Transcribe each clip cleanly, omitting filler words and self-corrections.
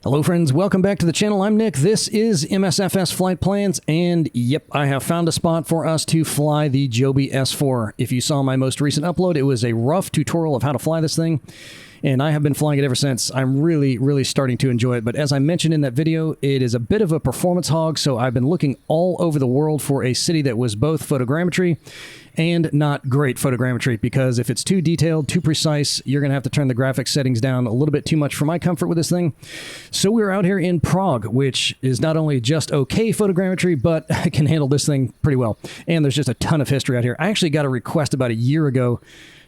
Hello friends, welcome back to the channel. I'm Nick. This is MSFS Flight Plans, and yep, I have found a spot for us to fly the Joby S4. If you saw my most recent upload, it was a rough tutorial of how to fly this thing, and I have been flying it ever since. I'm really starting to enjoy it, but as I mentioned in that video, it is a bit of a performance hog, so I've been looking all over the world for a city that was both photogrammetry and not great photogrammetry, because if it's too detailed, too precise, you're going to have to turn the graphics settings down a little bit too much for my comfort with this thing. So we're out here in Prague, which is not only just okay photogrammetry, but can handle this thing pretty well. And there's just a ton of history out here. I actually got a request about a year ago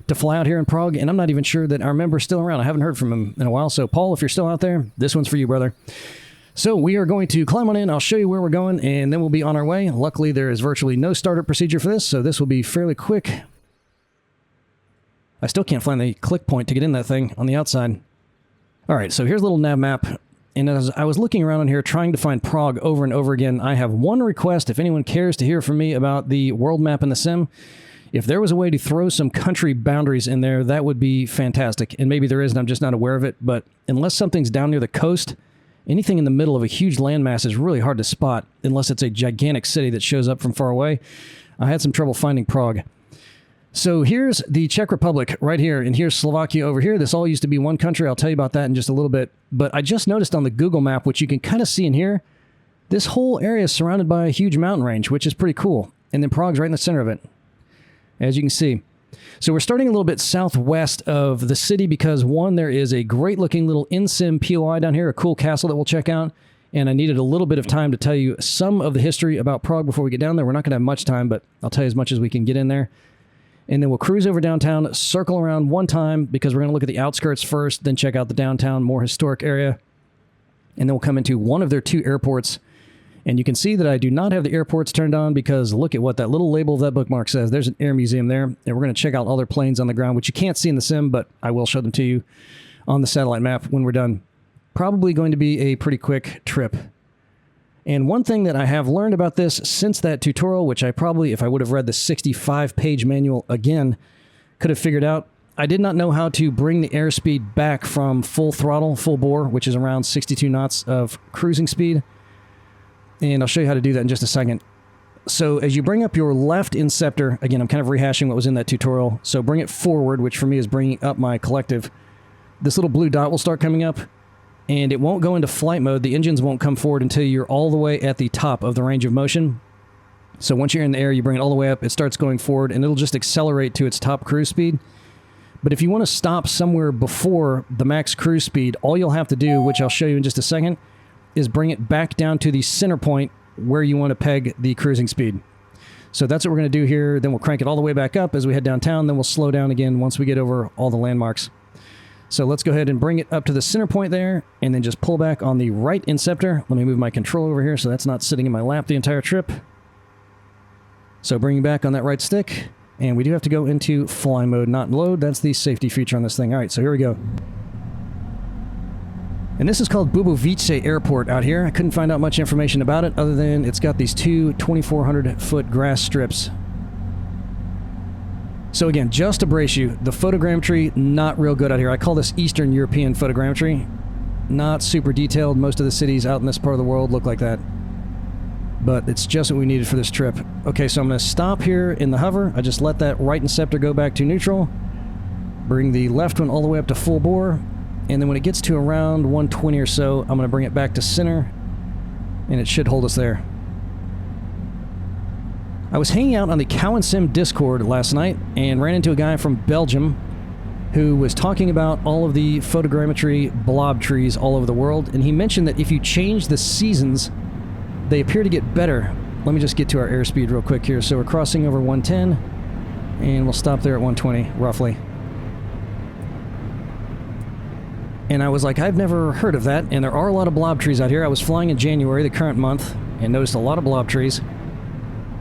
to fly out here in Prague, and I'm not even sure that our member's still around. I haven't heard from him in a while. So Paul, if you're still out there, this one's for you, brother. So we are going to climb on in, I'll show you where we're going, and then we'll be on our way. Luckily, there is virtually no startup procedure for this, so this will be fairly quick. I still can't find the click point to get in that thing on the outside. All right, so here's a little nav map, and as I was looking around on here trying to find Prague over and over again, I have one request if anyone cares to hear from me about the world map in the sim. If there was a way to throw some country boundaries in there, that would be fantastic. And maybe there is, and I'm just not aware of it, but unless something's down near the coast, anything in the middle of a huge landmass is really hard to spot unless it's a gigantic city that shows up from far away. I had some trouble finding Prague. So here's the Czech Republic right here, and here's Slovakia over here. This all used to be one country. I'll tell you about that in just a little bit. But I just noticed on the Google map, which you can kind of see in here, this whole area is surrounded by a huge mountain range, which is pretty cool. And then Prague's right in the center of it, as you can see. So we're starting a little bit southwest of the city because, one, there is a great-looking little in-sim POI down here, a cool castle that we'll check out, and I needed a little bit of time to tell you some of the history about Prague before we get down there. We're not going to have much time, but I'll tell you as much as we can get in there. And then we'll cruise over downtown, circle around one time because we're going to look at the outskirts first, then check out the downtown, more historic area, and then we'll come into one of their two airports. And you can see that I do not have the airports turned on because look at what that little label of that bookmark says. There's an air museum there, and we're going to check out all their planes on the ground, which you can't see in the sim, but I will show them to you on the satellite map when we're done. Probably going to be a pretty quick trip. And one thing that I have learned about this since that tutorial, which I probably, if I would have read the 65-page manual again, could have figured out, I did not know how to bring the airspeed back from full throttle, full bore, which is around 62 knots of cruising speed. And I'll show you how to do that in just a second. So as you bring up your left inceptor, again, I'm kind of rehashing what was in that tutorial. So bring it forward, which for me is bringing up my collective. This little blue dot will start coming up, and it won't go into flight mode. The engines won't come forward until you're all the way at the top of the range of motion. So once you're in the air, you bring it all the way up, it starts going forward, and it'll just accelerate to its top cruise speed. But if you want to stop somewhere before the max cruise speed, all you'll have to do, which I'll show you in just a second, is bring it back down to the center point where you want to peg the cruising speed. So that's what we're going to do here. Then we'll crank it all the way back up as we head downtown. Then we'll slow down again once we get over all the landmarks. So let's go ahead and bring it up to the center point there, and then just pull back on the right inceptor. Let me move my control over here so that's not sitting in my lap the entire trip. So bringing back on that right stick, and we do have to go into fly mode, not load. That's the safety feature on this thing. All right, so here we go. And this is called Bubovice Airport out here. I couldn't find out much information about it other than it's got these two 2,400-foot grass strips. So again, just to brace you, the photogrammetry, not real good out here. I call this Eastern European photogrammetry. Not super detailed. Most of the cities out in this part of the world look like that. But it's just what we needed for this trip. Okay, so I'm going to stop here in the hover. I just let that right inceptor go back to neutral. Bring the left one all the way up to full bore. And then when it gets to around 120 or so, I'm going to bring it back to center, and it should hold us there. I was hanging out on the Cow and Sim Discord last night and ran into a guy from Belgium who was talking about all of the photogrammetry blob trees all over the world, and he mentioned that if you change the seasons, they appear to get better. Let me just get to our airspeed real quick here. So we're crossing over 110, and we'll stop there at 120, roughly. And I was like, I've never heard of that, and there are a lot of blob trees out here. I was flying in January, the current month, and noticed a lot of blob trees.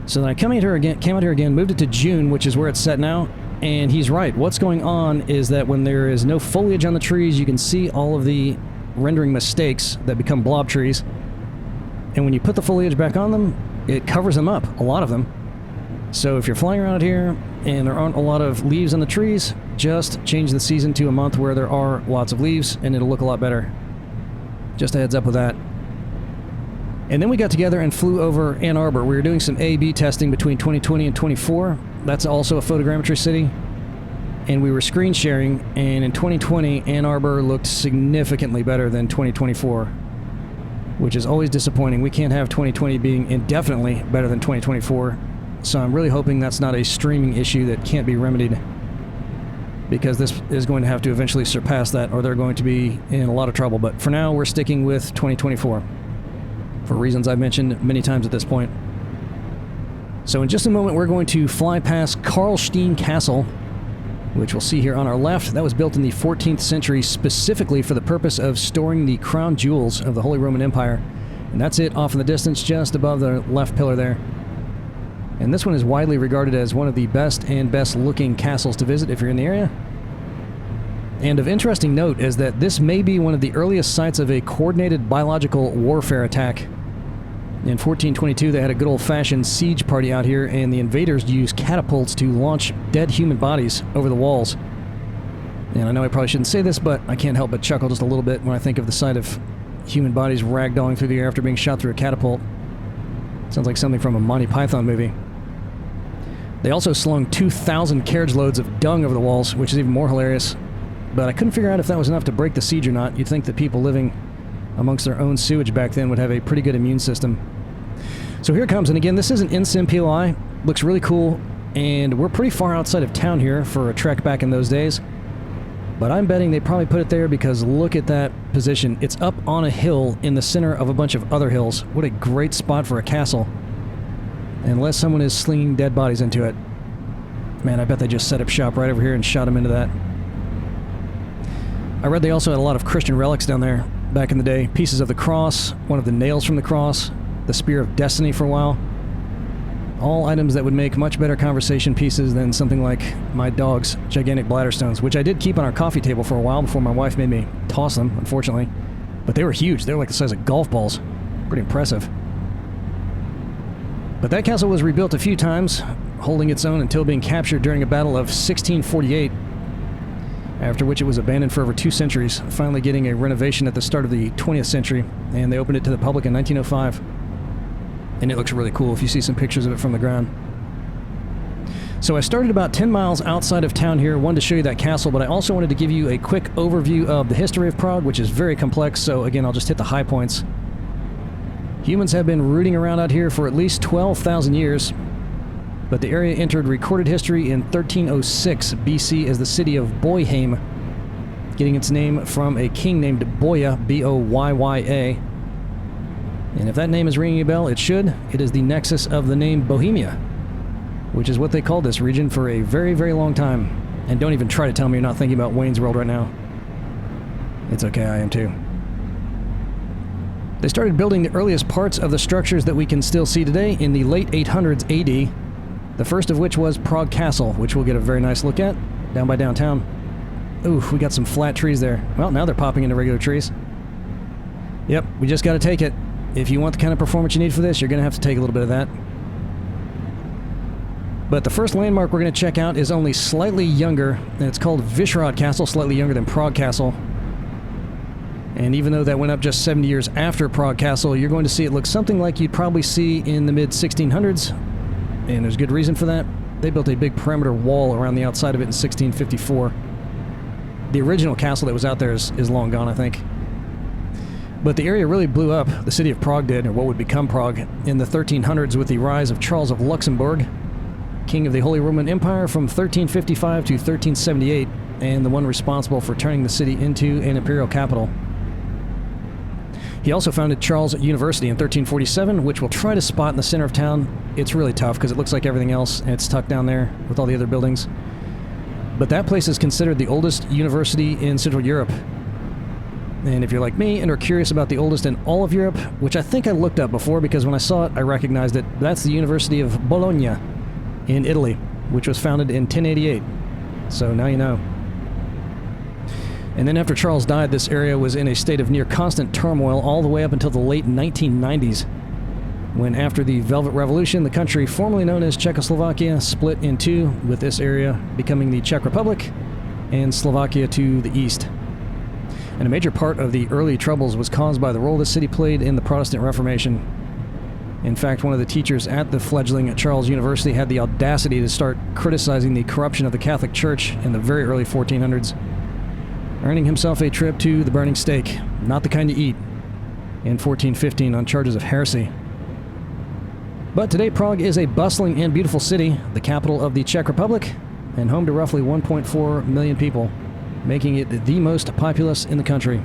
So then I came out here again, moved it to June, which is where it's set now, and he's right. What's going on is that when there is no foliage on the trees, you can see all of the rendering mistakes that become blob trees. And when you put the foliage back on them, it covers them up, a lot of them. So if you're flying around here and there aren't a lot of leaves on the trees, just change the season to a month where there are lots of leaves and it'll look a lot better. Just a heads up with that. And then we got together and flew over Ann Arbor. We were doing some A/B testing between 2020 and 24. That's also a photogrammetry city. And we were screen sharing, and in 2020, Ann Arbor looked significantly better than 2024, which is always disappointing. We can't have 2020 being indefinitely better than 2024, so I'm really hoping that's not a streaming issue that can't be remedied, because this is going to have to eventually surpass that, or they're going to be in a lot of trouble. But for now, we're sticking with 2024, for reasons I've mentioned many times at this point. So in just a moment, we're going to fly past Karlstein Castle, which we'll see here on our left. That was built in the 14th century specifically for the purpose of storing the crown jewels of the Holy Roman Empire. And that's it off in the distance, just above the left pillar there. And this one is widely regarded as one of the best and best looking castles to visit if you're in the area. And of interesting note is that this may be one of the earliest sites of a coordinated biological warfare attack. In 1422, they had a good old-fashioned siege party out here, and the invaders used catapults to launch dead human bodies over the walls. And I know I probably shouldn't say this, but I can't help but chuckle just a little bit when I think of the sight of human bodies ragdolling through the air after being shot through a catapult. Sounds like something from a Monty Python movie. They also slung 2,000 carriage loads of dung over the walls, which is even more hilarious. But I couldn't figure out if that was enough to break the siege or not. You'd think that people living amongst their own sewage back then would have a pretty good immune system. So here it comes, and again, this is an in-sim POI. Looks really cool, and we're pretty far outside of town here for a trek back in those days. But I'm betting they probably put it there because look at that position. It's up on a hill in the center of a bunch of other hills. What a great spot for a castle. Unless someone is slinging dead bodies into it. Man, I bet they just set up shop right over here and shot them into that. I read they also had a lot of Christian relics down there back in the day. Pieces of the cross, one of the nails from the cross, the Spear of Destiny for a while. All items that would make much better conversation pieces than something like my dog's gigantic bladder stones, which I did keep on our coffee table for a while before my wife made me toss them, unfortunately. But they were huge. They were like the size of golf balls. Pretty impressive. But that castle was rebuilt a few times, holding its own until being captured during a battle of 1648, after which it was abandoned for over 2 centuries, finally getting a renovation at the start of the 20th century, and they opened it to the public in 1905. And it looks really cool if you see some pictures of it from the ground. So I started about 10 miles outside of town here, wanted to show you that castle, but I also wanted to give you a quick overview of the history of Prague, which is very complex, so again, I'll just hit the high points. Humans have been rooting around out here for at least 12,000 years, but the area entered recorded history in 1306 BC as the city of Boyheim, getting its name from a king named Boya, B-O-Y-Y-A. And if that name is ringing a bell, it should. It is the nexus of the name Bohemia, which is what they called this region for a very, very long time. And don't even try to tell me you're not thinking about Wayne's World right now. It's okay, I am too. They started building the earliest parts of the structures that we can still see today in the late 800s AD, the first of which was Prague Castle, which we'll get a very nice look at down by downtown. Ooh, we got some flat trees there. Well, now they're popping into regular trees. Yep, we just got to take it. If you want the kind of performance you need for this, you're going to have to take a little bit of that. But the first landmark we're going to check out is only slightly younger, and it's called Vysehrad Castle, slightly younger than Prague Castle. And even though that went up just 70 years after Prague Castle, you're going to see it look something like you'd probably see in the mid-1600s. And there's good reason for that. They built a big perimeter wall around the outside of it in 1654. The original castle that was out there is long gone, I think. But the area really blew up, the city of Prague did, or what would become Prague, in the 1300s with the rise of Charles of Luxembourg, king of the Holy Roman Empire from 1355 to 1378, and the one responsible for turning the city into an imperial capital. He also founded Charles University in 1347, which we'll try to spot in the center of town. It's really tough because it looks like everything else, and it's tucked down there with all the other buildings. But that place is considered the oldest university in Central Europe. And if you're like me and are curious about the oldest in all of Europe, which I think I looked up before because when I saw it, I recognized it, that's the University of Bologna in Italy, which was founded in 1088. So now you know. And then after Charles died, this area was in a state of near constant turmoil all the way up until the late 1990s, when after the Velvet Revolution, the country formerly known as Czechoslovakia split in two, with this area becoming the Czech Republic and Slovakia to the east. And a major part of the early troubles was caused by the role the city played in the Protestant Reformation. In fact, one of the teachers at the fledgling Charles University had the audacity to start criticizing the corruption of the Catholic Church in the very early 1400s, earning himself a trip to the burning stake, not the kind you eat, in 1415 on charges of heresy. But today Prague is a bustling and beautiful city, the capital of the Czech Republic, and home to roughly 1.4 million people, making it the most populous in the country.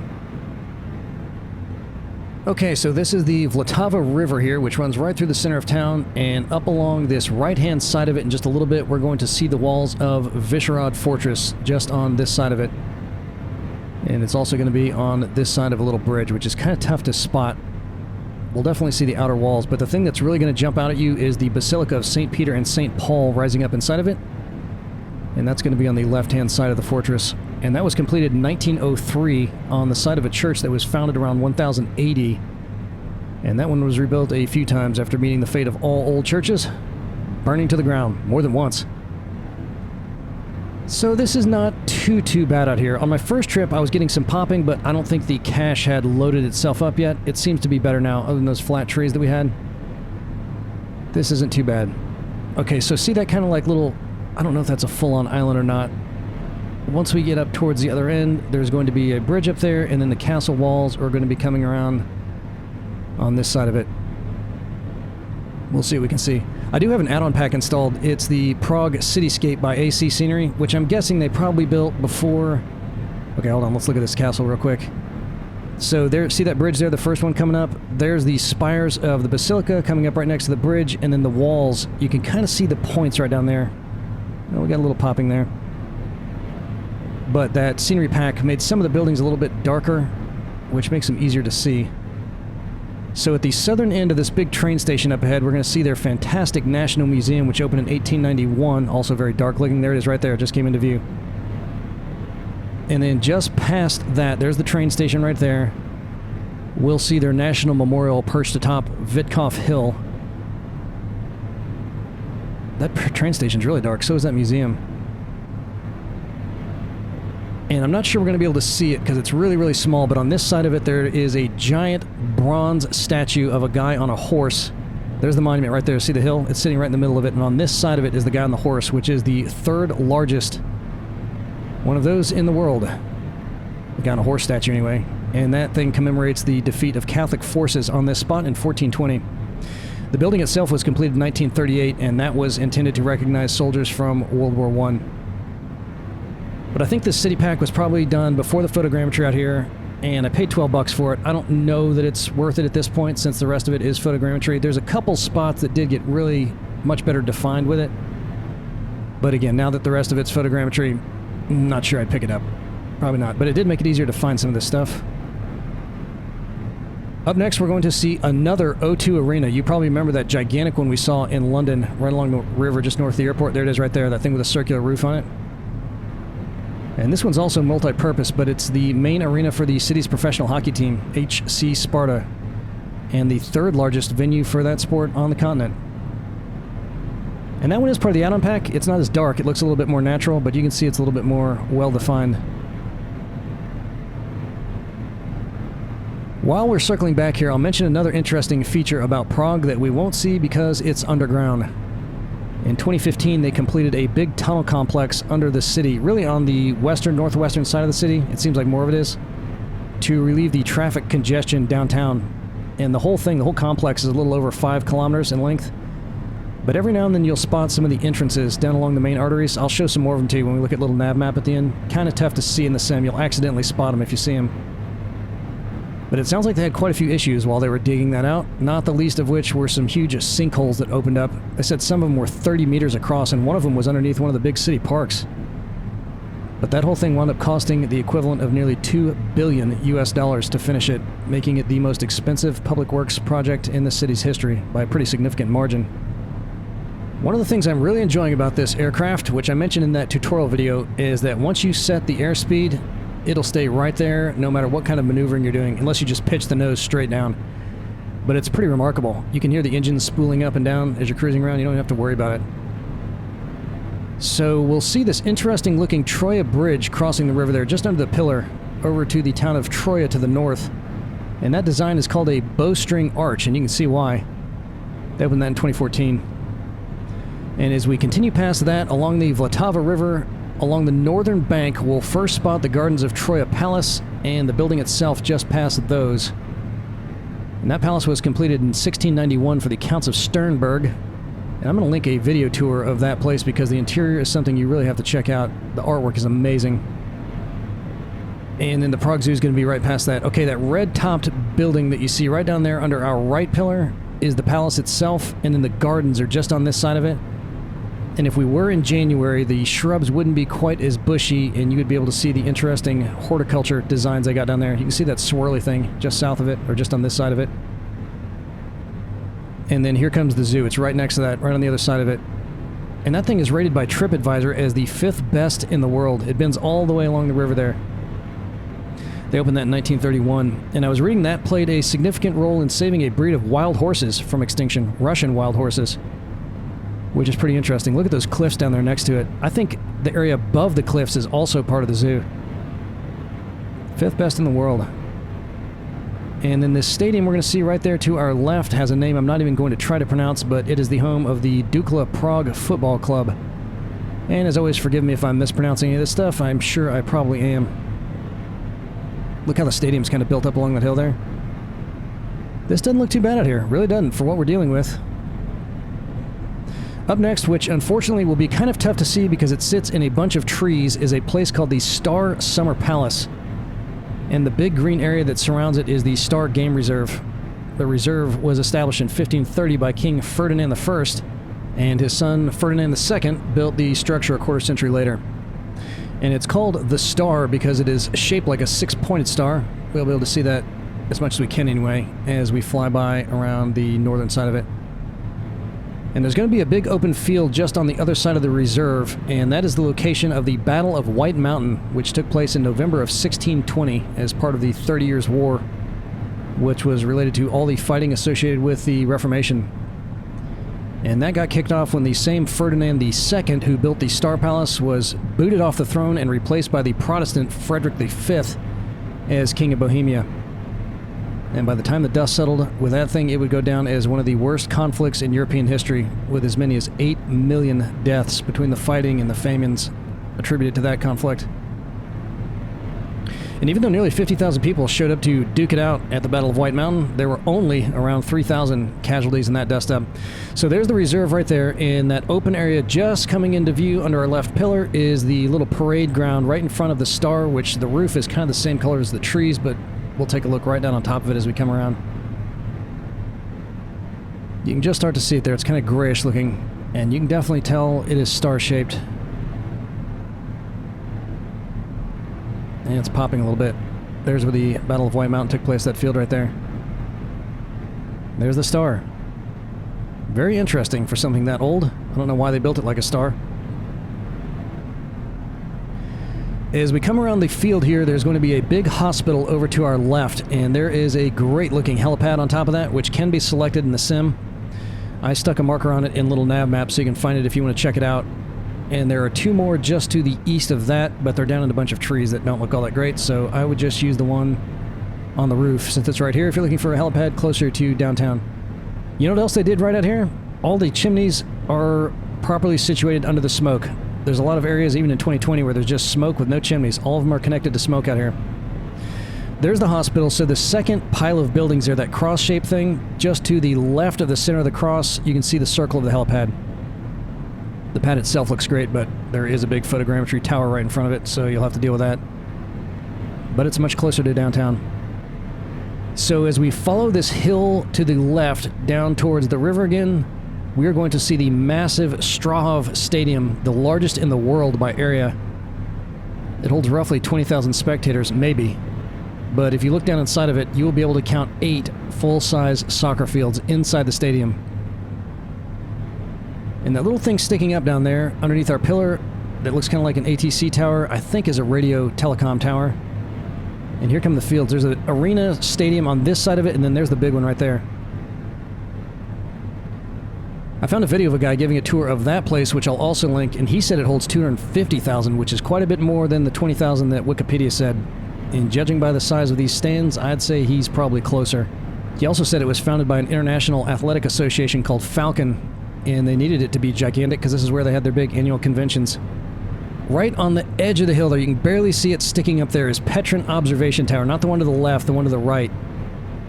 Okay, so this is the Vltava River here, which runs right through the center of town, and up along this right-hand side of it in just a little bit, we're going to see the walls of Vysehrad Fortress just on this side of it. And it's also going to be on this side of a little bridge, which is kind of tough to spot. We'll definitely see the outer walls, but the thing that's really going to jump out at you is the Basilica of St. Peter and St. Paul rising up inside of it. And that's going to be on the left-hand side of the fortress. And that was completed in 1903 on the site of a church that was founded around 1080. And that one was rebuilt a few times after meeting the fate of all old churches, burning to the ground more than once. So this is not too bad out here. On my first trip, I was getting some popping, but I don't think the cache had loaded itself up yet. It seems to be better now, other than those flat trees that we had. This isn't too bad. Okay, so see that kind of like little... I don't know if that's a full-on island or not. Once we get up towards the other end, there's going to be a bridge up there, and then the castle walls are going to be coming around on this side of it. We'll see what we can see. I do have an add-on pack installed. It's the Prague Cityscape by AC Scenery, which I'm guessing they probably built before... Okay, hold on, let's look at this castle real quick. So there, see that bridge there, the first one coming up? There's the spires of the Basilica coming up right next to the bridge, and then the walls. You can kind of see the points right down there. Oh, we got a little popping there. But that scenery pack made some of the buildings a little bit darker, which makes them easier to see. So at the southern end of this big train station up ahead, we're going to see their fantastic National Museum, which opened in 1891, also very dark looking. There it is right there, it just came into view. And then just past that, there's the train station right there. We'll see their National Memorial perched atop Vitkov Hill. That train station's really dark, so is that museum. And I'm not sure we're going to be able to see it because it's really small, but on this side of it there is a giant bronze statue of a guy on a horse. There's the monument right there. See the hill? It's sitting right in the middle of it, and on this side of it is the guy on the horse, which is the third largest one of those in the world. The guy on a horse statue anyway. And that thing commemorates the defeat of Catholic forces on this spot in 1420. The building itself was completed in 1938, and that was intended to recognize soldiers from World War I. But I think this city pack was probably done before the photogrammetry out here, and I paid $12 for it. I don't know that it's worth it at this point since the rest of it is photogrammetry. There's a couple spots that did get really much better defined with it. But again, now that the rest of it's photogrammetry, I'm not sure I'd pick it up. Probably not, but it did make it easier to find some of this stuff. Up next, we're going to see another O2 arena. You probably remember that gigantic one we saw in London, right along the river just north of the airport. There it is right there, that thing with a circular roof on it. And this one's also multi-purpose, but it's the main arena for the city's professional hockey team, HC Sparta, and the third largest venue for that sport on the continent. And that one is part of the add-on pack. It's not as dark. It looks a little bit more natural, but you can see it's a little bit more well-defined. While we're circling back here, I'll mention another interesting feature about Prague that we won't see because it's underground. In 2015, they completed a big tunnel complex under the city, really on the northwestern side of the city, it seems like more of it is, to relieve the traffic congestion downtown. And the whole complex is a little over 5 kilometers in length. But every now and then you'll spot some of the entrances down along the main arteries. I'll show some more of them to you when we look at a little nav map at the end. Kind of tough to see in the sim. You'll accidentally spot them if you see them. But it sounds like they had quite a few issues while they were digging that out, not the least of which were some huge sinkholes that opened up. They said some of them were 30 meters across, and one of them was underneath one of the big city parks. But that whole thing wound up costing the equivalent of nearly $2 billion US to finish it, making it the most expensive public works project in the city's history by a pretty significant margin. One of the things I'm really enjoying about this aircraft, which I mentioned in that tutorial video, is that once you set the airspeed, it'll stay right there no matter what kind of maneuvering you're doing, unless you just pitch the nose straight down. But it's pretty remarkable. You can hear the engine spooling up and down as you're cruising around. You don't have to worry about it. So we'll see this interesting looking Troya Bridge crossing the river there just under the pillar. over to the town of Troya to the north. And that design is called a bowstring arch, and you can see why. They opened that in 2014. And as we continue past that, along the Vltava River, along the northern bank, we'll first spot the Gardens of Troya Palace and the building itself just past those. And that palace was completed in 1691 for the Counts of Sternberg. And I'm going to link a video tour of that place because the interior is something you really have to check out. The artwork is amazing. And then the Prague Zoo is going to be right past that. Okay, that red-topped building that you see right down there under our right pillar is the palace itself, and then the gardens are just on this side of it. And if we were in January, the shrubs wouldn't be quite as bushy, and you would be able to see the interesting horticulture designs I got down there. You can see that swirly thing just south of it, or just on this side of it. And then here comes the zoo. It's right next to that, right on the other side of it. And that thing is rated by TripAdvisor as the 5th best in the world. It bends all the way along the river there. They opened that in 1931, and I was reading that played a significant role in saving a breed of wild horses from extinction, Russian wild horses, which is pretty interesting. Look at those cliffs down there next to it. I think the area above the cliffs is also part of the zoo. 5th best in the world. And then this stadium we're going to see right there to our left has a name I'm not even going to try to pronounce, but it is the home of the Dukla Prague Football Club. And as always, forgive me if I'm mispronouncing any of this stuff. I'm sure I probably am. Look how the stadium's kind of built up along that hill there. This doesn't look too bad out here. Really doesn't for what we're dealing with. Up next, which unfortunately will be kind of tough to see because it sits in a bunch of trees, is a place called the Star Summer Palace. And the big green area that surrounds it is the Star Game Reserve. The reserve was established in 1530 by King Ferdinand I, and his son Ferdinand II built the structure a quarter century later. And it's called the Star because it is shaped like a 6-pointed star. We'll be able to see that as much as we can anyway as we fly by around the northern side of it. And there's going to be a big open field just on the other side of the reserve, and that is the location of the Battle of White Mountain, which took place in November of 1620 as part of the 30 Years' War, which was related to all the fighting associated with the Reformation. And that got kicked off when the same Ferdinand II, who built the Star Palace, was booted off the throne and replaced by the Protestant Frederick V as King of Bohemia. And by the time the dust settled with that thing, it would go down as one of the worst conflicts in European history, with as many as 8 million deaths between the fighting and the famines attributed to that conflict. And even though nearly 50,000 people showed up to duke it out at the Battle of White Mountain, there were only around 3,000 casualties in that dust-up. So there's the reserve right there, and that open area just coming into view under our left pillar is the little parade ground right in front of the Star, which the roof is kind of the same color as the trees, but we'll take a look right down on top of it as we come around. You can just start to see it there. It's kind of grayish looking, and you can definitely tell it is star-shaped. And it's popping a little bit. There's where the Battle of White Mountain took place, that field right there. There's the Star. Very interesting for something that old. I don't know why they built it like a star. As we come around the field here, there's going to be a big hospital over to our left, and there is a great-looking helipad on top of that, which can be selected in the sim. I stuck a marker on it in little nav map so you can find it if you want to check it out. And there are 2 more just to the east of that, but they're down in a bunch of trees that don't look all that great, so I would just use the one on the roof since it's right here if you're looking for a helipad closer to downtown. You know what else they did right out here? All the chimneys are properly situated under the smoke. There's a lot of areas, even in 2020, where there's just smoke with no chimneys. All of them are connected to smoke out here. There's the hospital, so the second pile of buildings there, that cross-shaped thing, just to the left of the center of the cross, you can see the circle of the helipad. The pad itself looks great, but there is a big photogrammetry tower right in front of it, so you'll have to deal with that. But it's much closer to downtown. So as we follow this hill to the left, down towards the river again, we are going to see the massive Strahov Stadium, the largest in the world by area. It holds roughly 20,000 spectators, maybe. But if you look down inside of it, you will be able to count 8 full-size soccer fields inside the stadium. And that little thing sticking up down there, underneath our pillar, that looks kind of like an ATC tower, I think is a radio telecom tower. And here come the fields. There's an arena stadium on this side of it, and then there's the big one right there. I found a video of a guy giving a tour of that place, which I'll also link, and he said it holds 250,000, which is quite a bit more than the 20,000 that Wikipedia said. And judging by the size of these stands, I'd say he's probably closer. He also said it was founded by an international athletic association called Falcon, and they needed it to be gigantic because this is where they had their big annual conventions. Right on the edge of the hill there, you can barely see it sticking up there, is Petrin Observation Tower, not the one to the left, the one to the right.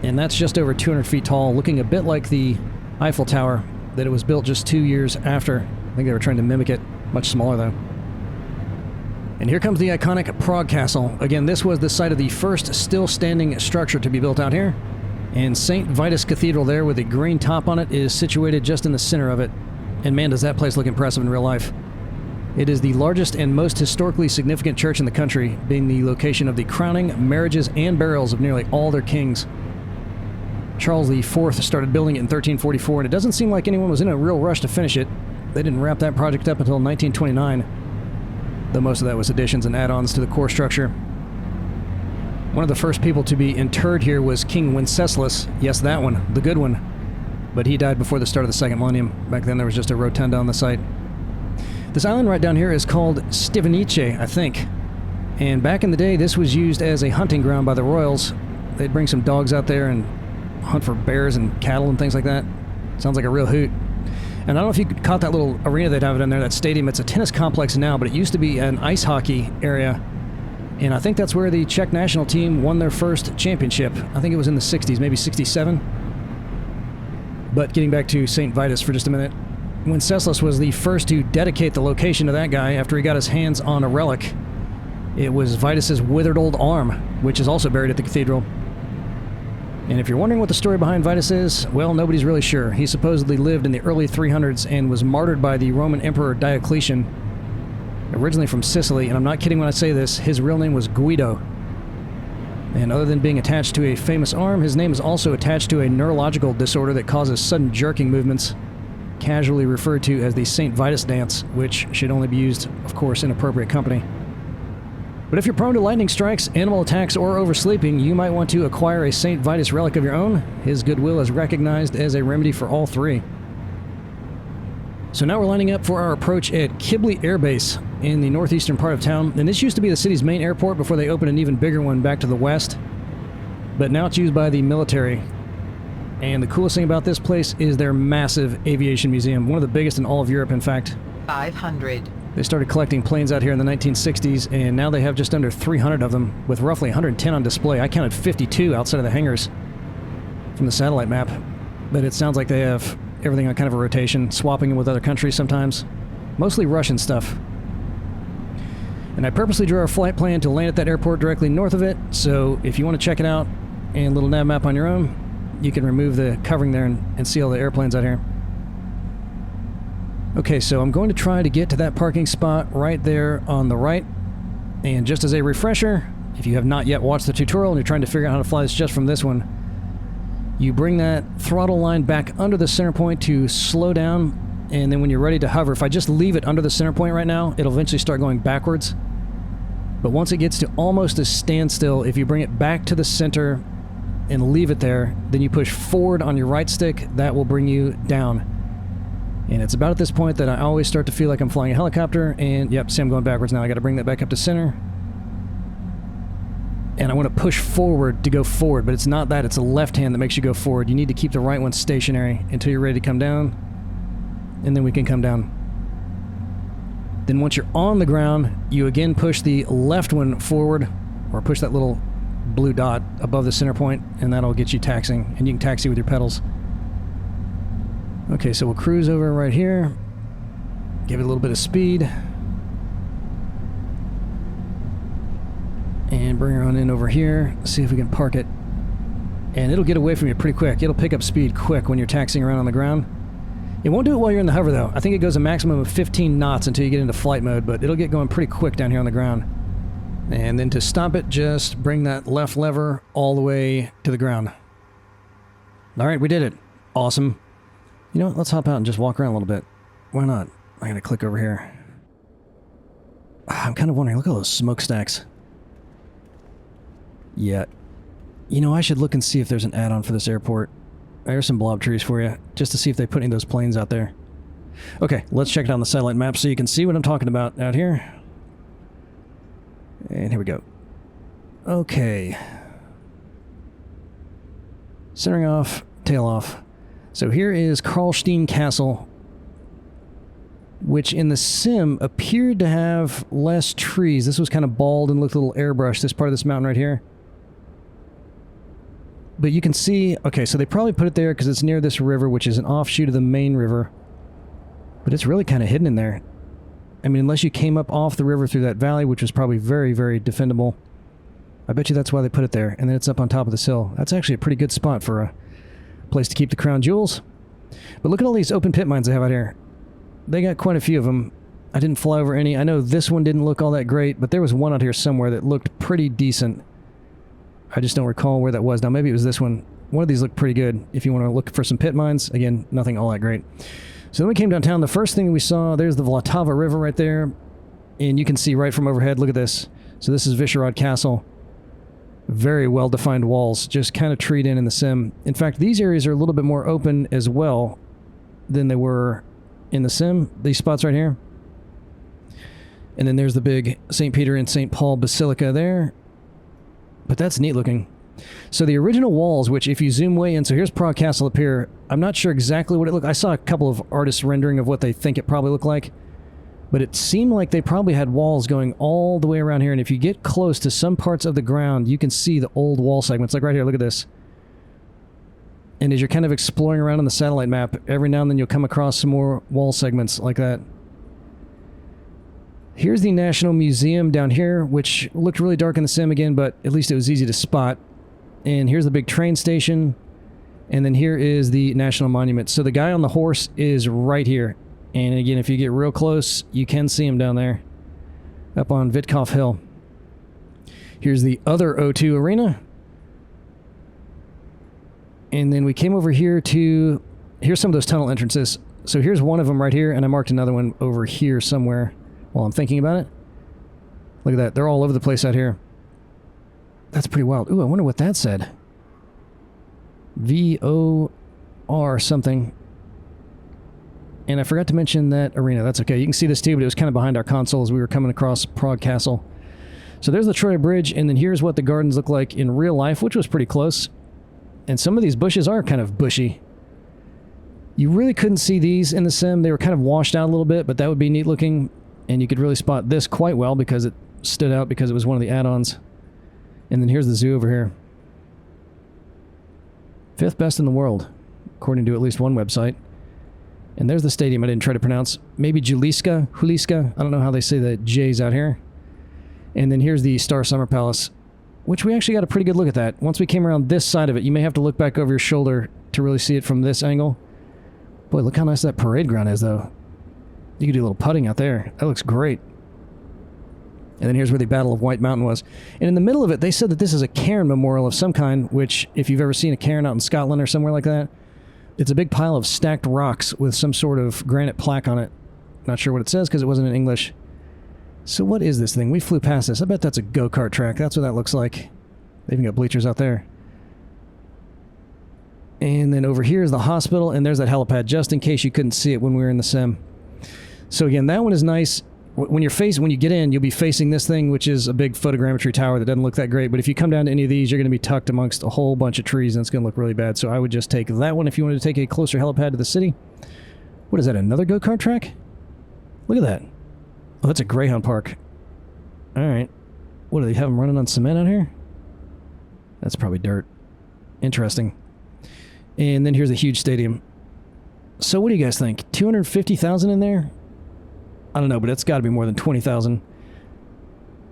And that's just over 200 feet tall, looking a bit like the Eiffel Tower that it was built just 2 years after. I think they were trying to mimic it, much smaller though. And here comes the iconic Prague Castle. Again, this was the site of the first still-standing structure to be built out here. And St. Vitus Cathedral there with a green top on it is situated just in the center of it. And man, does that place look impressive in real life. It is the largest and most historically significant church in the country, being the location of the crowning, marriages, and burials of nearly all their kings. Charles IV started building it in 1344, and it doesn't seem like anyone was in a real rush to finish it. They didn't wrap that project up until 1929. Though most of that was additions and add-ons to the core structure. One of the first people to be interred here was King Wenceslas. Yes, that one, the good one. But he died before the start of the second millennium. Back then there was just a rotunda on the site. This island right down here is called Stivenice, I think. And back in the day, this was used as a hunting ground by the royals. They'd bring some dogs out there and hunt for bears and cattle and things like that. Sounds like a real hoot. And I don't know if you caught that little arena they'd have it in there, that stadium. It's a tennis complex now, but it used to be an ice hockey area. And I think that's where the Czech national team won their first championship. I think it was in the 60s, maybe 67. But getting back to St. Vitus for just a minute. Wenceslas was the first to dedicate the location to that guy after he got his hands on a relic. It was Vitus's withered old arm, which is also buried at the cathedral. And if you're wondering what the story behind Vitus is, well, nobody's really sure. He supposedly lived in the early 300s and was martyred by the Roman Emperor Diocletian, originally from Sicily, and I'm not kidding when I say this, his real name was Guido. And other than being attached to a famous arm, his name is also attached to a neurological disorder that causes sudden jerking movements, casually referred to as the St. Vitus dance, which should only be used, of course, in appropriate company. But if you're prone to lightning strikes, animal attacks, or oversleeping, you might want to acquire a St. Vitus relic of your own. His goodwill is recognized as a remedy for all three. So now we're lining up for our approach at Kbely Airbase in the northeastern part of town. And this used to be the city's main airport before they opened an even bigger one back to the west. But now it's used by the military. And the coolest thing about this place is their massive aviation museum. One of the biggest in all of Europe, in fact. 500. They started collecting planes out here in the 1960s, and now they have just under 300 of them, with roughly 110 on display. I counted 52 outside of the hangars from the satellite map. But it sounds like they have everything on kind of a rotation, swapping them with other countries sometimes. Mostly Russian stuff. And I purposely drew our flight plan to land at that airport directly north of it, so if you want to check it out and a little nav map on your own, you can remove the covering there and see all the airplanes out here. Okay, so I'm going to try to get to that parking spot right there on the right. And just as a refresher, if you have not yet watched the tutorial and you're trying to figure out how to fly this just from this one, you bring that throttle line back under the center point to slow down, and then when you're ready to hover, if I just leave it under the center point right now, it'll eventually start going backwards. But once it gets to almost a standstill, if you bring it back to the center and leave it there, then you push forward on your right stick, that will bring you down. And it's about at this point that I always start to feel like I'm flying a helicopter, and yep, see I'm going backwards now. I got to bring that back up to center. And I want to push forward to go forward, but it's not that, it's the left hand that makes you go forward. You need to keep the right one stationary until you're ready to come down, and then we can come down. Then once you're on the ground, you again push the left one forward, or push that little blue dot above the center point, and that'll get you taxiing, and you can taxi with your pedals. Okay, so we'll cruise over right here, give it a little bit of speed, and bring her on in over here, see if we can park it. And it'll get away from you pretty quick. It'll pick up speed quick when you're taxiing around on the ground. It won't do it while you're in the hover though. I think it goes a maximum of 15 knots until you get into flight mode, but it'll get going pretty quick down here on the ground. And then to stop it, just bring that left lever all the way to the ground. Alright, we did it. Awesome. You know what, let's hop out and just walk around a little bit. Why not? I'm gonna click over here. I'm kind of wondering, look at all those smokestacks. Yeah. You know, I should look and see if there's an add-on for this airport. There's some blob trees for you, just to see if they put any of those planes out there. Okay, let's check it out on the satellite map so you can see what I'm talking about out here. And here we go. Okay. Centering off, tail off. So here is Karlstein Castle, which in the sim appeared to have less trees. This was kind of bald and looked a little airbrushed, this part of this mountain right here. But you can see, okay, so they probably put it there because it's near this river, which is an offshoot of the main river. But it's really kind of hidden in there. I mean, unless you came up off the river through that valley, which was probably very, very defendable. I bet you that's why they put it there. And then it's up on top of this hill. That's actually a pretty good spot for a place to keep the crown jewels. But look at all these open pit mines they have out here. They got quite a few of them. I didn't fly over any. I know this one didn't look all that great, but there was one out here somewhere that looked pretty decent. I just don't recall where that was. Now, maybe it was this one. One of these looked pretty good if you want to look for some pit mines. Again, nothing all that great. So then we came downtown. The first thing we saw, there's the Vltava River right there. And you can see right from overhead, look at this. So this is Vysehrad Castle. Very well-defined walls, just kind of treed in the sim. In fact, these areas are a little bit more open as well than they were in the sim. These spots right here. And then there's the big St. Peter and St. Paul Basilica there. But that's neat looking. So the original walls, which if you zoom way in, so here's Prague Castle up here. I'm not sure exactly what it looked like. I saw a couple of artists rendering of what they think it probably looked like. But it seemed like they probably had walls going all the way around here. And if you get close to some parts of the ground, you can see the old wall segments. Like right here, look at this. And as you're kind of exploring around on the satellite map, every now and then you'll come across some more wall segments like that. Here's the National Museum down here, which looked really dark in the sim again, but at least it was easy to spot. And here's the big train station. And then here is the National Monument. So the guy on the horse is right here. And again, if you get real close, you can see him down there. Up on Vitkov Hill. Here's the other O2 arena. And then we came over here to... Here's some of those tunnel entrances. So here's one of them right here, and I marked another one over here somewhere while I'm thinking about it. Look at that. They're all over the place out here. That's pretty wild. Ooh, I wonder what that said. VOR something. And I forgot to mention that arena. That's okay. You can see this too, but it was kind of behind our console as we were coming across Prague Castle. So there's the Troy Bridge, and then here's what the gardens look like in real life, which was pretty close. And some of these bushes are kind of bushy. You really couldn't see these in the sim. They were kind of washed out a little bit, but that would be neat looking. And you could really spot this quite well because it stood out because it was one of the add-ons. And then here's the zoo over here. 5th best in the world, according to at least one website. And there's the stadium I didn't try to pronounce. Maybe Juliska? I don't know how they say the J's out here. And then here's the Star Summer Palace, which we actually got a pretty good look at that. Once we came around this side of it, you may have to look back over your shoulder to really see it from this angle. Boy, look how nice that parade ground is, though. You could do a little putting out there. That looks great. And then here's where the Battle of White Mountain was. And in the middle of it, they said that this is a cairn memorial of some kind, which, if you've ever seen a cairn out in Scotland or somewhere like that, it's a big pile of stacked rocks with some sort of granite plaque on it. Not sure what it says because it wasn't in English. So what is this thing? We flew past this. I bet that's a go-kart track. That's what that looks like. They even got bleachers out there. And then over here is the hospital, and there's that helipad, just in case you couldn't see it when we were in the sim. So again, that one is nice. When you get in, you'll be facing this thing, which is a big photogrammetry tower that doesn't look that great. But if you come down to any of these, you're going to be tucked amongst a whole bunch of trees, and it's going to look really bad. So I would just take that one if you wanted to take a closer helipad to the city. What is that, another go-kart track? Look at that. Oh, that's a Greyhound Park. All right. What, do they have them running on cement out here? That's probably dirt. Interesting. And then here's a huge stadium. So what do you guys think? 250,000 in there? I don't know, but it's got to be more than 20,000.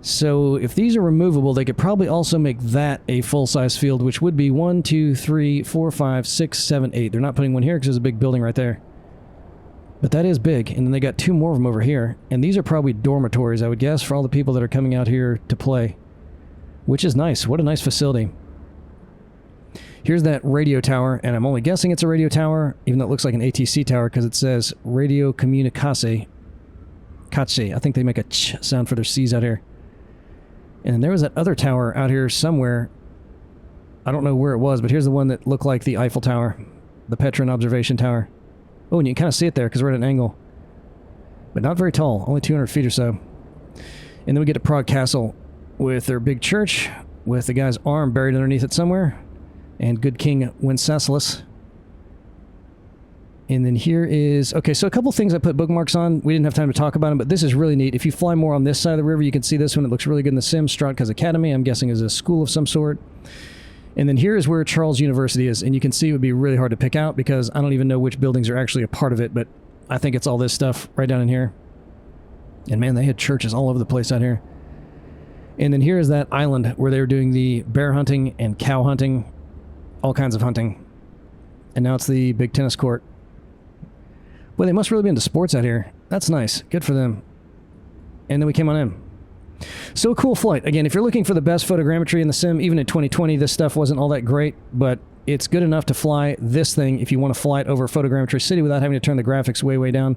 So if these are removable, they could probably also make that a full-size field, which would be 1, 2, 3, 4, 5, 6, 7, 8. They're not putting one here because there's a big building right there. But that is big, and then they got 2 more of them over here. And these are probably dormitories, I would guess, for all the people that are coming out here to play. Which is nice. What a nice facility. Here's that radio tower, and I'm only guessing it's a radio tower, even though it looks like an ATC tower, because it says Radio Comunicase. Kache. I think they make a ch sound for their C's out here. And there was that other tower out here somewhere. I don't know where it was, but here's the one that looked like the Eiffel Tower. The Petrin Observation Tower. Oh, and you can kind of see it there because we're at an angle. But not very tall. Only 200 feet or so. And then we get to Prague Castle with their big church. with the guy's arm buried underneath it somewhere. And good King Wenceslas. And then here is... Okay, so a couple things I put bookmarks on. We didn't have time to talk about them, but this is really neat. If you fly more on this side of the river, you can see this one. It looks really good in the sim. Strotka's Academy, I'm guessing, is a school of some sort. And then here is where Charles University is. And you can see it would be really hard to pick out because I don't even know which buildings are actually a part of it, but I think it's all this stuff right down in here. And man, they had churches all over the place out here. And then here is that island where they were doing the bear hunting and cow hunting, all kinds of hunting. And now it's the big tennis court. Boy, they must really be into sports out here. That's nice. Good for them. And then we came on in. So a cool flight. Again, if you're looking for the best photogrammetry in the sim, even in 2020, this stuff wasn't all that great, but it's good enough to fly this thing if you want to fly it over Photogrammetry City without having to turn the graphics way, way down.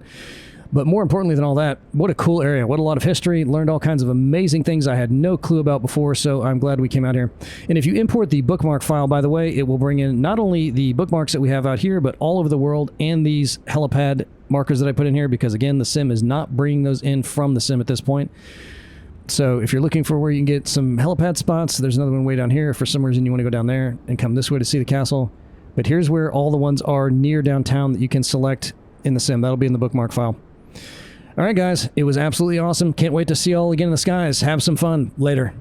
But more importantly than all that, what a cool area. What a lot of history. Learned all kinds of amazing things I had no clue about before, so I'm glad we came out here. And if you import the bookmark file, by the way, it will bring in not only the bookmarks that we have out here, but all over the world and these helipad markers that I put in here, because again, the sim is not bringing those in from the sim at this point. So if you're looking for where you can get some helipad spots, there's another one way down here. If for some reason you want to go down there and come this way to see the castle. But here's where all the ones are near downtown that you can select in the sim. That'll be in the bookmark file. All right, guys, it was absolutely awesome. Can't wait to see you all again in the skies. Have some fun. Later.